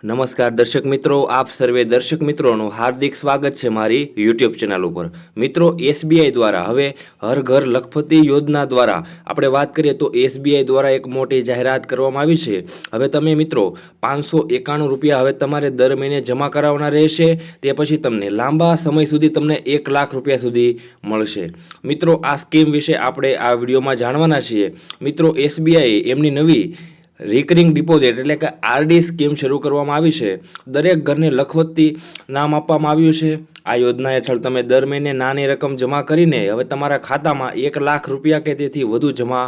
નમસ્કાર દર્શક મિત્રો, આપ સર્વે દર્શક મિત્રોનું હાર્દિક સ્વાગત છે મારી યુટ્યુબ ચેનલ ઉપર। મિત્રો, એસબીઆઈ દ્વારા હવે હર ઘર લખપતિ યોજના દ્વારા આપણે વાત કરીએ તો એસબીઆઈ દ્વારા એક મોટી જાહેરાત કરવામાં આવી છે। હવે તમે મિત્રો 591 રૂપિયા હવે તમારે દર મહિને જમા કરાવવાના રહેશે। તે પછી તમને લાંબા સમય સુધી તમને 1 લાખ રૂપિયા સુધી મળશે। મિત્રો, આ સ્કીમ વિશે આપણે આ વિડીયોમાં જાણવાના છીએ। મિત્રો, એસબીઆઈ એમની નવી રિકરિંગ ડિપોઝિટ એટલે કે આરડી સ્કીમ શરૂ કરવામાં આવી છે। દરેક ઘરને લખપતિ નામ આપવામાં આવ્યું છે। આ યોજના હેઠળ તમે દર મહિને નાની રકમ જમા કરીને હવે તમારા ખાતામાં 1 લાખ રૂપિયા કે તેથી વધુ જમા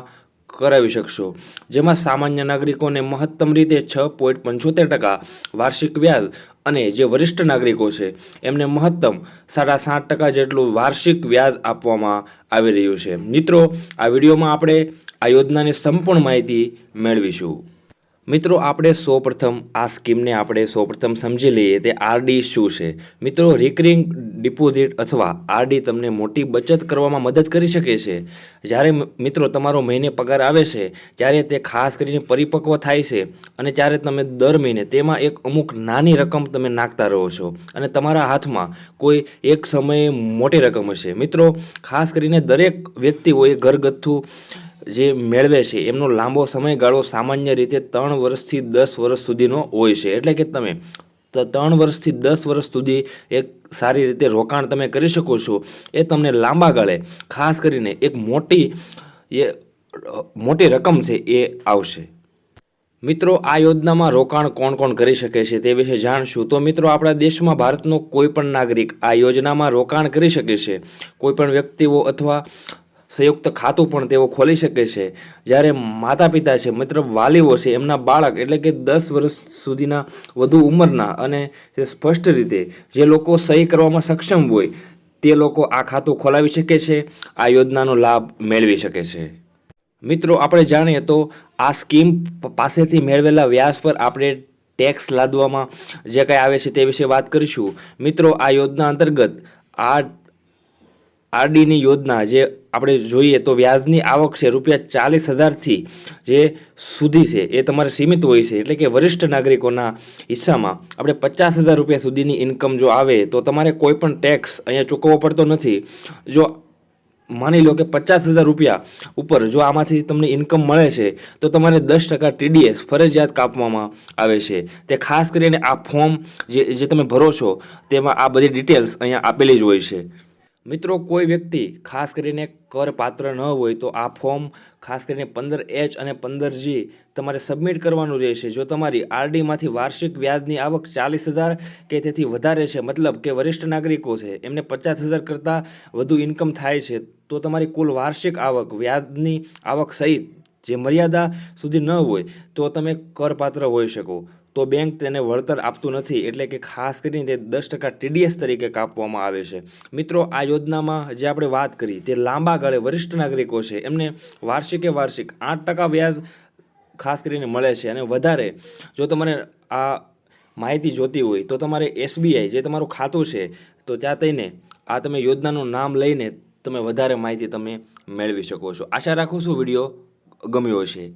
કરાવી શકશો, જેમાં સામાન્ય નાગરિકોને મહત્તમ રીતે 6.75% વાર્ષિક વ્યાજ અને જે વરિષ્ઠ નાગરિકો છે એમને મહત્તમ 7.5% જેટલું વાર્ષિક વ્યાજ આપવામાં આવી રહ્યું છે। મિત્રો, આ વિડીયોમાં આપણે આ યોજનાની સંપૂર્ણ માહિતી મેળવીશું। મિત્રો, આપણે સૌપ્રથમ આ સ્કીમને સૌપ્રથમ સમજી લઈએ તે આરડી શું છે। મિત્રો, રિકરિંગ ડિપોઝિટ અથવા આરડી તમને મોટી બચત કરવામાં મદદ કરી શકે છે। જ્યારે મિત્રો તમારો મહિને પગાર આવે છે ત્યારે તે ખાસ કરીને પરિપક્વ થાય છે અને ત્યારે તમે દર મહિને તેમાં એક અમુક નાની રકમ તમે નાખતા રહો છો અને તમારા હાથમાં કોઈ એક સમયે મોટી રકમ હશે। મિત્રો, ખાસ કરીને દરેક વ્યક્તિઓએ ઘરગથ્થુ જે મેળવે છે એમનો લાંબો સમયગાળો સામાન્ય રીતે 3 વર્ષથી 10 વર્ષ સુધીનો હોય છે। એટલે કે તમે 3 વર્ષથી 10 વર્ષ સુધી એક સારી રીતે રોકાણ તમે કરી શકો છો। એ તમને લાંબા ગાળે ખાસ કરીને એક મોટી રકમ છે એ આવશે। મિત્રો, આ યોજનામાં રોકાણ કોણ કોણ કરી શકે છે તે વિશે જાણશું। તો મિત્રો, આપણા દેશમાં ભારતનો કોઈ પણ નાગરિક આ યોજનામાં રોકાણ કરી શકે છે। કોઈ પણ વ્યક્તિઓ અથવા સંયુક્ત ખાતું પણ તેઓ ખોલી શકે છે। જ્યારે માતા પિતા છે મતલબ વાલીઓ છે એમના બાળક એટલે કે 10 વર્ષ સુધીના વધુ ઉંમરના અને સ્પષ્ટ રીતે જે લોકો સહી કરવામાં સક્ષમ હોય તે લોકો આ ખાતું ખોલાવી શકે છે, આ યોજનાનો લાભ મેળવી શકે છે। મિત્રો, આપણે જાણીએ તો આ સ્કીમ પાસેથી મેળવેલા વ્યાજ પર આપણે ટેક્સ લાદવામાં જે કંઈ આવે છે તે વિશે વાત કરીશું। મિત્રો, આ યોજના અંતર્ગત આરડીની યોજના જે આપણે જોઈએ તો વ્યાજની આવક છે ₹40,000થી જે સુધી છે એ તમારે સીમિત હોય છે। એટલે કે વરિષ્ઠ નાગરિકોના હિસ્સામાં આપણે ₹50,000 સુધીની ઇન્કમ જો આવે તો તમારે કોઈ પણ ટેક્સ અહીંયા ચૂકવવો પડતો નથી। જો માની લો કે ₹50,000 ઉપર જો આમાંથી તમને ઇન્કમ મળે છે તો તમારે 10% ટીડીએસ ફરજિયાત કાપવામાં આવે છે। તે ખાસ કરીને આ ફોર્મ જે તમે ભરો છો તેમાં આ બધી ડિટેલ્સ અહીંયા આપેલી જ હોય છે। મિત્રો, કોઈ વ્યક્તિ ખાસ કરીને કરપાત્ર ન હોય તો આ ફોર્મ ખાસ કરીને 15H અને 15G તમારે સબમિટ કરવાનું રહેશે। જો તમારી આરડીમાંથી વાર્ષિક વ્યાજની આવક 40,000 કે તેથી વધારે છે, મતલબ કે વરિષ્ઠ નાગરિકો છે એમને 50,000 કરતાં વધુ ઇન્કમ થાય છે, તો તમારી કુલ વાર્ષિક આવક વ્યાજની આવક સહિત જે મર્યાદા સુધી ન હોય તો તમે કરપાત્ર હોઈ શકો। તો બેંક તેને વળતર આપતું નથી, એટલે કે ખાસ કરીને તે 10% ટીડીએસ તરીકે કાપવામાં આવે છે। મિત્રો, આ યોજનામાં જે આપણે વાત કરી તે લાંબા ગાળે વરિષ્ઠ નાગરિકો છે એમને વાર્ષિક 8% વ્યાજ ખાસ કરીને મળે છે અને વધારે જો તમારે આ માહિતી જોતી હોય તો તમારે એસબીઆઈ જે તમારું ખાતું છે તો ત્યાં થઈને આ તમે યોજનાનું નામ લઈને તમે વધારે માહિતી તમે મેળવી શકો છો। આશા રાખું છું વિડીયો ગમ્યો હશે।